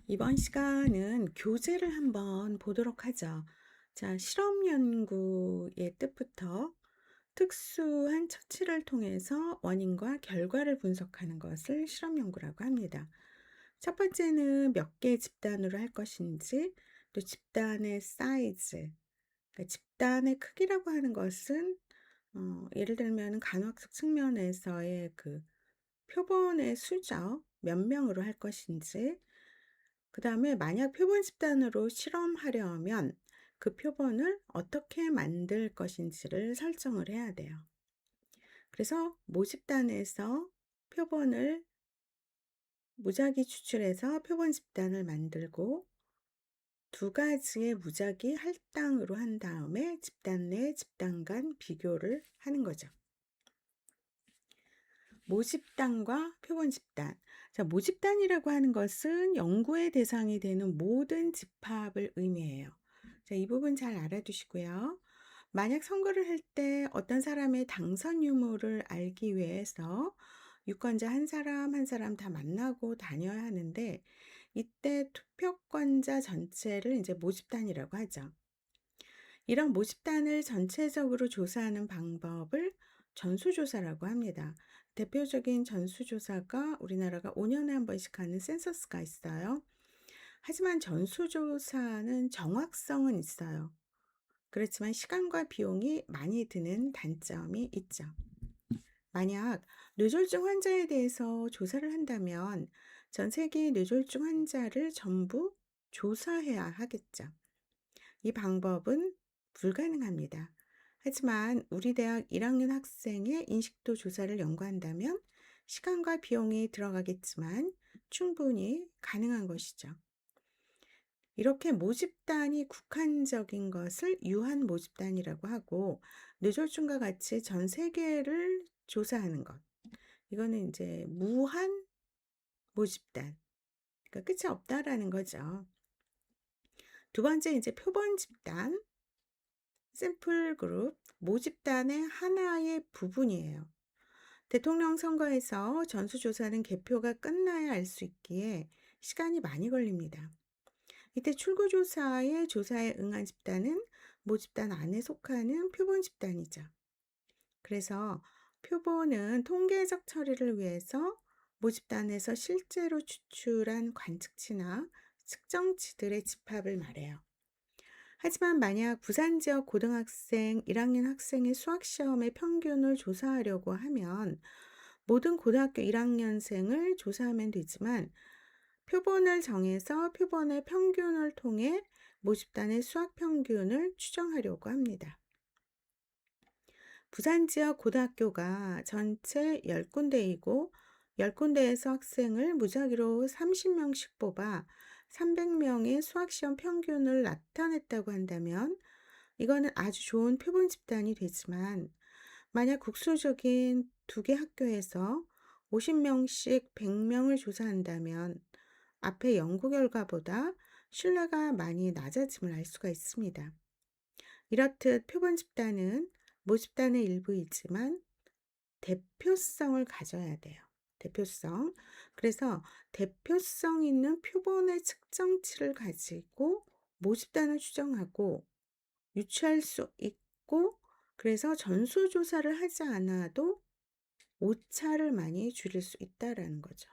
이번 시간은 교재를 한번 보도록 하죠. 자, 실험 연구의 뜻부터 특수한 처치를 통해서 원인과 결과를 분석하는 것을 실험 연구라고 합니다. 첫 번째는 몇 개의 집단으로 할 것인지, 또 집단의 사이즈, 그러니까 집단의 크기라고 하는 것은 예를 들면 간헐적 측면에서의 그 표본의 수죠. 몇 명으로 할 것인지, 그다음에 만약 표본 집단으로 실험하려면 그 표본을 어떻게 만들 것인지를 설정을 해야 돼요. 그래서 모집단에서 표본을 무작위 추출해서 표본 집단을 만들고 두 가지의 무작위 할당으로 한 다음에 집단 내 집단 간 비교를 하는 거죠. 모집단과 표본 집단. 자, 모집단이라고 하는 것은 연구의 대상이 되는 모든 집합을 의미해요. 자, 이 부분 잘 알아두시고요. 만약 선거를 할 때 어떤 사람의 당선 유무를 알기 위해서 유권자 한 사람 한 사람 다 만나고 다녀야 하는데, 이때 투표권자 전체를 이제 모집단이라고 하죠. 이런 모집단을 전체적으로 조사하는 방법을 전수조사라고 합니다. 대표적인 전수조사가 우리나라가 5년에 한 번씩 하는 센서스가 있어요. 하지만 전수조사는 정확성은 있어요. 그렇지만 시간과 비용이 많이 드는 단점이 있죠. 만약 뇌졸중 환자에 대해서 조사를 한다면 전 세계 뇌졸중 환자를 전부 조사해야 하겠죠. 이 방법은 불가능합니다. 하지만 우리 대학 1학년 학생의 인식도 조사를 연구한다면 시간과 비용이 들어가겠지만 충분히 가능한 것이죠. 이렇게 모집단이 국한적인 것을 유한 모집단이라고 하고, 뇌졸중과 같이 전 세계를 조사하는 것, 이거는 이제 무한 모집단, 그러니까 끝이 없다라는 거죠. 두 번째, 이제 표본 집단, 샘플 그룹, 모집단의 하나의 부분이에요. 대통령 선거에서 전수조사는 개표가 끝나야 알 수 있기에 시간이 많이 걸립니다. 이때 출구조사의 조사에 응한 집단은 모집단 안에 속하는 표본 집단이죠. 그래서 표본은 통계적 처리를 위해서 모집단에서 실제로 추출한 관측치나 측정치들의 집합을 말해요. 하지만 만약 부산 지역 고등학생 1학년 학생의 수학 시험의 평균을 조사하려고 하면 모든 고등학교 1학년생을 조사하면 되지만, 표본을 정해서 표본의 평균을 통해 모집단의 수학 평균을 추정하려고 합니다. 부산 지역 고등학교가 전체 10군데이고 10군데에서 학생을 무작위로 30명씩 뽑아 300명의 수학시험 평균을 나타냈다고 한다면 이거는 아주 좋은 표본 집단이 되지만, 만약 국소적인 두 개 학교에서 50명씩 100명을 조사한다면 앞의 연구 결과보다 신뢰가 많이 낮아짐을 알 수가 있습니다. 이렇듯 표본 집단은 모집단의 일부이지만 대표성을 가져야 돼요. 대표성. 그래서 대표성 있는 표본의 측정치를 가지고 모집단을 추정하고 유추할 수 있고, 그래서 전수조사를 하지 않아도 오차를 많이 줄일 수 있다라는 거죠.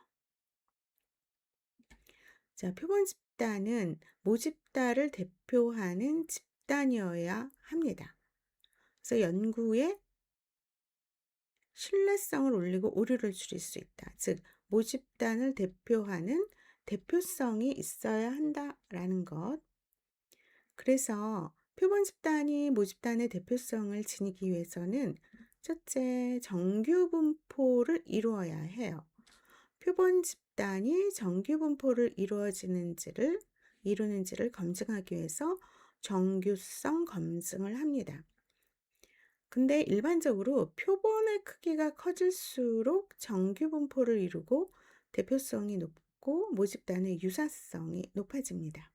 자, 표본 집단은 모집단을 대표하는 집단이어야 합니다. 그래서 연구의 신뢰성을 올리고 오류를 줄일 수 있다. 즉, 모집단을 대표하는 대표성이 있어야 한다라는 것. 그래서 표본 집단이 모집단의 대표성을 지니기 위해서는 첫째, 정규 분포를 이루어야 해요. 표본 집단이 정규 분포를 이루는지를 검증하기 위해서 정규성 검증을 합니다. 근데 일반적으로 표본의 크기가 커질수록 정규 분포를 이루고 대표성이 높고 모집단의 유사성이 높아집니다.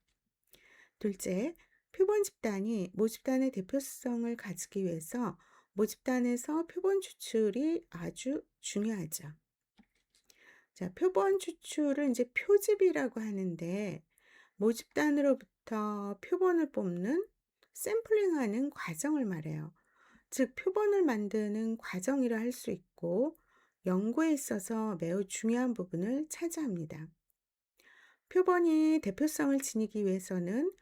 둘째, 표본 집단이 모집단의 대표성을 가지기 위해서 모집단에서 표본 추출이 아주 중요하죠. 자, 표본 추출을 이제 표집이라고 하는데 모집단으로부터 표본을 뽑는 샘플링하는 과정을 말해요. 즉, 표본을 만드는 과정이라 할 수 있고 연구에 있어서 매우 중요한 부분을 차지합니다. 표본이 대표성을 지니기 위해서는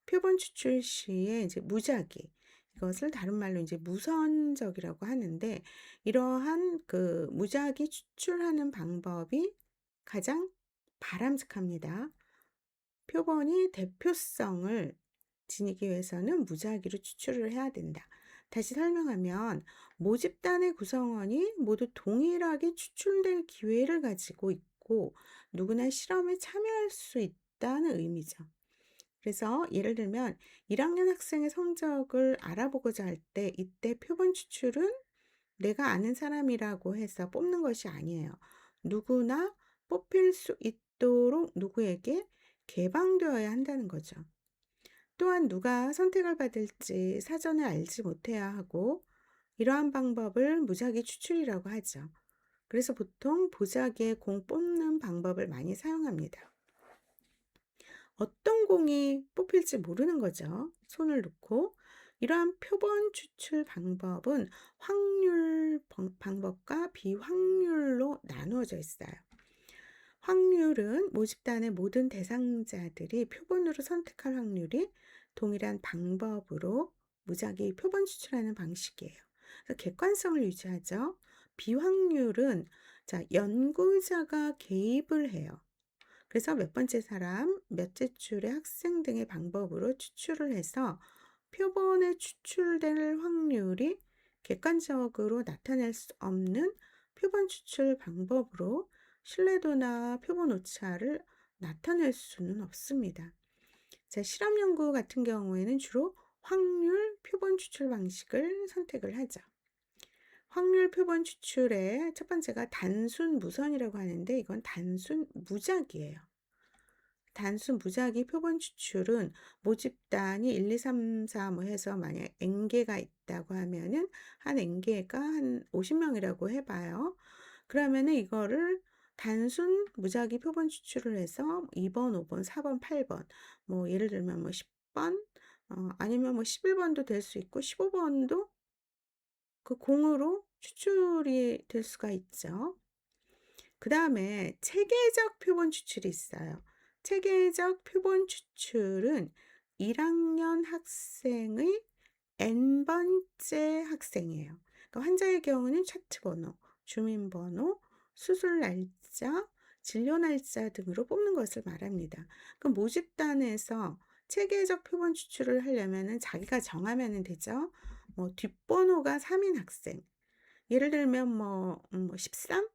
표본 추출 시에 이제 무작위, 이것을 다른 말로 이제 무선적이라고 하는데, 이러한 그 무작위 추출하는 방법이 가장 바람직합니다. 표본이 대표성을 지니기 위해서는 무작위로 추출을 해야 된다. 다시 설명하면 모집단의 구성원이 모두 동일하게 추출될 기회를 가지고 있고 누구나 실험에 참여할 수 있다는 의미죠. 그래서 예를 들면 1학년 학생의 성적을 알아보고자 할 때 이때 표본 추출은 내가 아는 사람이라고 해서 뽑는 것이 아니에요. 누구나 뽑힐 수 있도록 누구에게 개방되어야 한다는 거죠. 또한 누가 선택을 받을지 사전에 알지 못해야 하고 이러한 방법을 무작위 추출이라고 하죠. 그래서 보통 보자기에 공 뽑는 방법을 많이 사용합니다. 어떤 공이 뽑힐지 모르는 거죠. 손을 놓고. 이러한 표본 추출 방법은 확률 방법과 비확률로 나누어져 있어요. 확률은 모집단의 모든 대상자들이 표본으로 선택할 확률이 동일한 방법으로 무작위 표본 추출하는 방식이에요. 그래서 객관성을 유지하죠. 비확률은 자, 연구자가 개입을 해요. 그래서 몇 번째 사람, 몇째 줄의 학생 등의 방법으로 추출을 해서 표본에 추출될 확률이 객관적으로 나타낼 수 없는 표본 추출 방법으로 신뢰도나 표본 오차를 나타낼 수는 없습니다. 자, 실험 연구 같은 경우에는 주로 확률 표본 추출 방식을 선택을 하죠. 확률 표본 추출의 첫 번째가 단순 무선이라고 하는데 이건 단순 무작위예요. 단순 무작위 표본 추출은 모집단이 1, 2, 3, 4 뭐 해서 만약 N개가 있다고 하면은 한 N개가 한 50명이라고 해봐요. 그러면은 이거를 단순 무작위 표본 추출을 해서 2번, 5번, 4번, 8번 뭐 예를 들면 뭐 10번 아니면 뭐 11번도 될 수 있고 15번도 그 공으로 추출이 될 수가 있죠. 그 다음에 체계적 표본 추출이 있어요. 체계적 표본 추출은 1학년 학생의 N번째 학생이에요. 그러니까 환자의 경우는 차트 번호, 주민번호, 수술 날짜, 진료 날짜 등으로 뽑는 것을 말합니다. 그 모집단에서 체계적 표본 추출을 하려면 자기가 정하면 되죠. 뭐 뒷번호가 3인 학생. 예를 들면 뭐 13?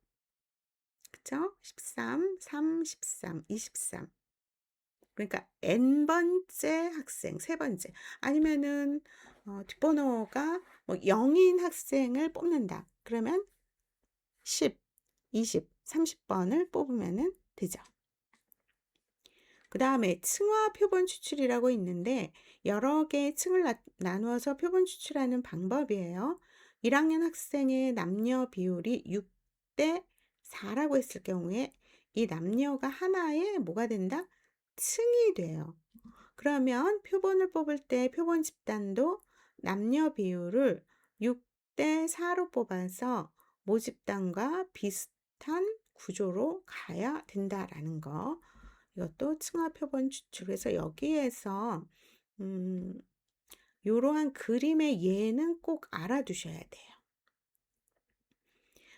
그쵸? 13, 3, 13, 23. 그러니까 N번째 학생, 세 번째. 아니면은 뒷번호가 뭐 0인 학생을 뽑는다. 그러면 10, 20, 30번을 뽑으면 되죠. 그 다음에 층화 표본 추출이라고 있는데 여러 개의 층을 나누어서 표본 추출하는 방법이에요. 1학년 학생의 남녀 비율이 6대 4라고 했을 경우에 이 남녀가 하나의 뭐가 된다? 층이 돼요. 그러면 표본을 뽑을 때 표본 집단도 남녀 비율을 6대 4로 뽑아서 모집단과 비슷한 구조로 가야 된다라는 거. 이것도 층화 표본 추출해서 여기에서 이러한 그림의 예는 꼭 알아두셔야 돼요.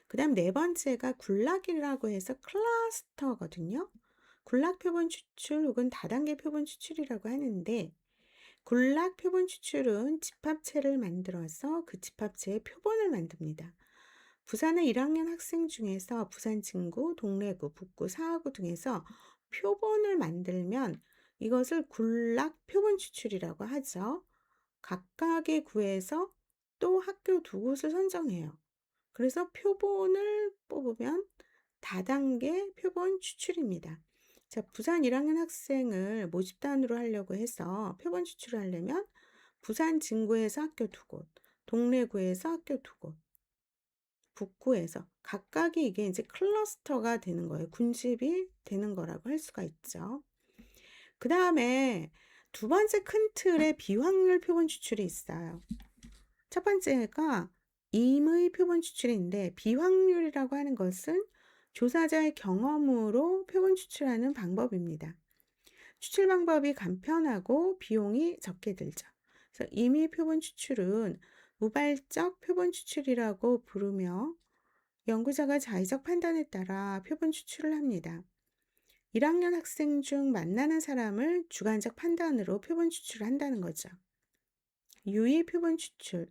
그 다음 네 번째가 군락이라고 해서 클러스터거든요. 군락 표본 추출 혹은 다단계 표본 추출이라고 하는데 군락 표본 추출은 집합체를 만들어서 그 집합체의 표본을 만듭니다. 부산의 1학년 학생 중에서 부산 진구, 동래구, 북구, 사하구 등에서 표본을 만들면 이것을 군락 표본 추출이라고 하죠. 각각의 구에서 또 학교 두 곳을 선정해요. 그래서 표본을 뽑으면 다단계 표본 추출입니다. 자, 부산 1학년 학생을 모집단으로 하려고 해서 표본 추출을 하려면 부산 진구에서 학교 두 곳, 동래구에서 학교 두 곳, 북구에서 각각이 이게 이제 클러스터가 되는 거예요. 군집이 되는 거라고 할 수가 있죠. 그다음에 두 번째 큰 틀에 비확률 표본 추출이 있어요. 첫 번째가 임의 표본 추출인데, 비확률이라고 하는 것은 조사자의 경험으로 표본 추출하는 방법입니다. 추출 방법이 간편하고 비용이 적게 들죠. 그래서 임의 표본 추출은 우발적 표본 추출이라고 부르며, 연구자가 자의적 판단에 따라 표본 추출을 합니다. 1학년 학생 중 만나는 사람을 주관적 판단으로 표본 추출을 한다는 거죠. 유의 표본 추출,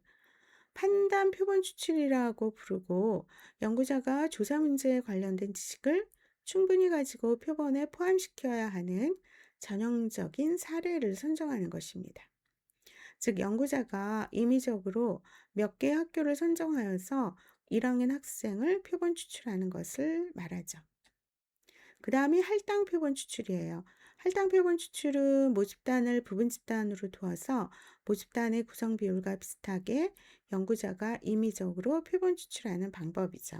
판단 표본 추출이라고 부르고, 연구자가 조사 문제에 관련된 지식을 충분히 가지고 표본에 포함시켜야 하는 전형적인 사례를 선정하는 것입니다. 즉, 연구자가 임의적으로 몇 개의 학교를 선정하여서 1학년 학생을 표본 추출하는 것을 말하죠. 그 다음이 할당 표본 추출이에요. 할당 표본 추출은 모집단을 부분 집단으로 두어서 모집단의 구성 비율과 비슷하게 연구자가 임의적으로 표본 추출하는 방법이죠.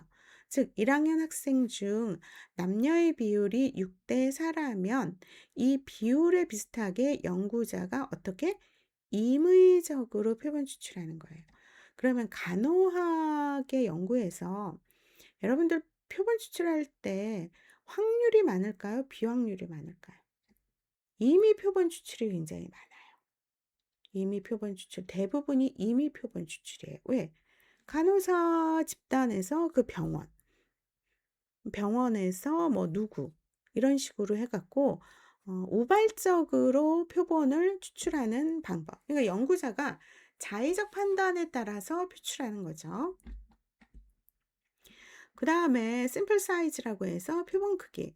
즉, 1학년 학생 중 남녀의 비율이 6대 4라면 이 비율에 비슷하게 연구자가 어떻게 임의적으로 표본 추출하는 거예요. 그러면 간호학의 연구에서 여러분들 표본 추출할 때 확률이 많을까요? 비확률이 많을까요? 임의 표본 추출이 굉장히 많아요. 임의 표본 추출, 대부분이 임의 표본 추출이에요. 왜? 간호사 집단에서 그 병원에서 뭐 누구 이런 식으로 해갖고 우발적으로 표본을 추출하는 방법. 그러니까 연구자가 자의적 판단에 따라서 표출하는 거죠. 그 다음에 샘플 사이즈라고 해서 표본 크기.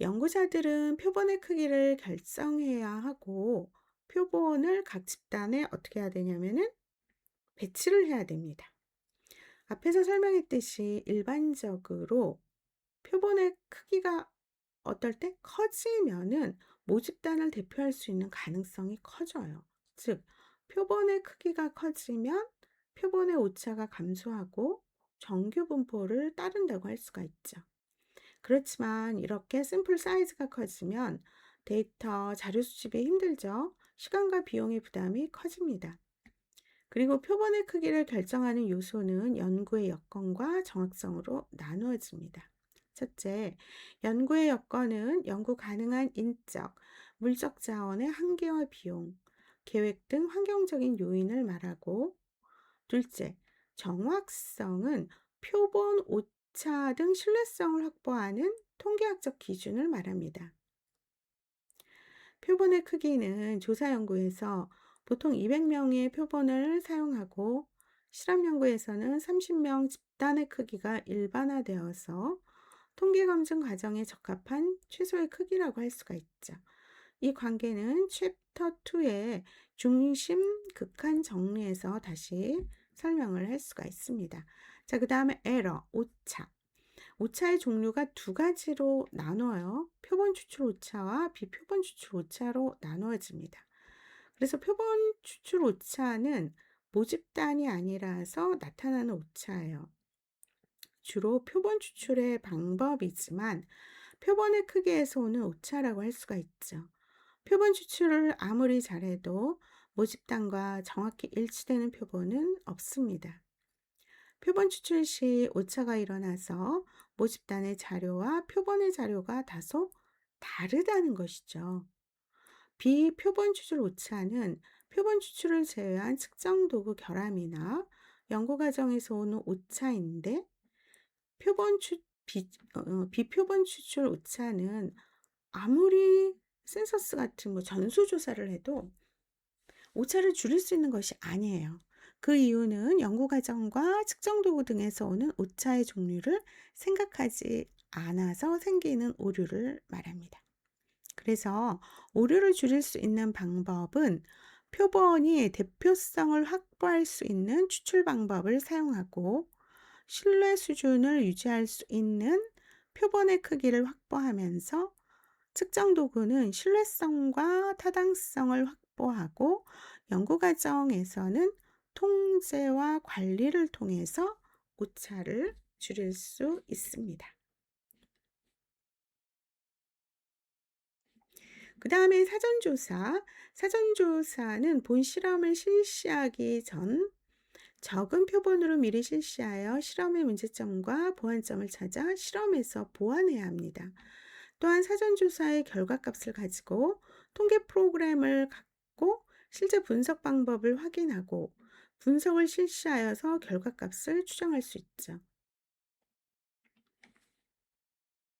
연구자들은 표본의 크기를 결정해야 하고, 표본을 각 집단에 어떻게 해야 되냐면은 배치를 해야 됩니다. 앞에서 설명했듯이 일반적으로 표본의 크기가 어떨 때 커지면은 모집단을 대표할 수 있는 가능성이 커져요. 즉, 표본의 크기가 커지면 표본의 오차가 감소하고 정규 분포를 따른다고 할 수가 있죠. 그렇지만 이렇게 샘플 사이즈가 커지면 데이터 자료 수집이 힘들죠. 시간과 비용의 부담이 커집니다. 그리고 표본의 크기를 결정하는 요소는 연구의 여건과 정확성으로 나누어집니다. 첫째, 연구의 여건은 연구 가능한 인적, 물적 자원의 한계와 비용, 계획 등 환경적인 요인을 말하고, 둘째, 정확성은 표본 오차 등 신뢰성을 확보하는 통계학적 기준을 말합니다. 표본의 크기는 조사 연구에서 보통 200명의 표본을 사용하고, 실험 연구에서는 30명 집단의 크기가 일반화되어서 통계 검증 과정에 적합한 최소의 크기라고 할 수가 있죠. 이 관계는 챕터 2의 중심 극한 정리에서 다시 설명을 할 수가 있습니다. 자, 그 다음에 에러, 오차. 오차의 종류가 두 가지로 나눠요. 표본 추출 오차와 비표본 추출 오차로 나누어집니다. 그래서 표본 추출 오차는 모집단이 아니라서 나타나는 오차예요. 주로 표본 추출의 방법이지만 표본의 크기에서 오는 오차라고 할 수가 있죠. 표본 추출을 아무리 잘해도 모집단과 정확히 일치되는 표본은 없습니다. 표본 추출 시 오차가 일어나서 모집단의 자료와 표본의 자료가 다소 다르다는 것이죠. 비표본 추출 오차는 표본 추출을 제외한 측정 도구 결함이나 연구 과정에서 오는 오차인데, 비표본 추출 오차는 아무리 센서스 같은 전수조사를 해도 오차를 줄일 수 있는 것이 아니에요. 그 이유는 연구 과정과 측정 도구 등에서 오는 오차의 종류를 생각하지 않아서 생기는 오류를 말합니다. 그래서 오류를 줄일 수 있는 방법은 표본이 대표성을 확보할 수 있는 추출 방법을 사용하고, 신뢰 수준을 유지할 수 있는 표본의 크기를 확보하면서 측정 도구는 신뢰성과 타당성을 확보하고, 연구 과정에서는 통제와 관리를 통해서 오차를 줄일 수 있습니다. 그 다음에 사전조사. 사전조사는 본 실험을 실시하기 전 적은 표본으로 미리 실시하여 실험의 문제점과 보완점을 찾아 실험에서 보완해야 합니다. 또한 사전조사의 결과값을 가지고 통계 프로그램을 갖고 실제 분석 방법을 확인하고 분석을 실시하여서 결과값을 추정할 수 있죠.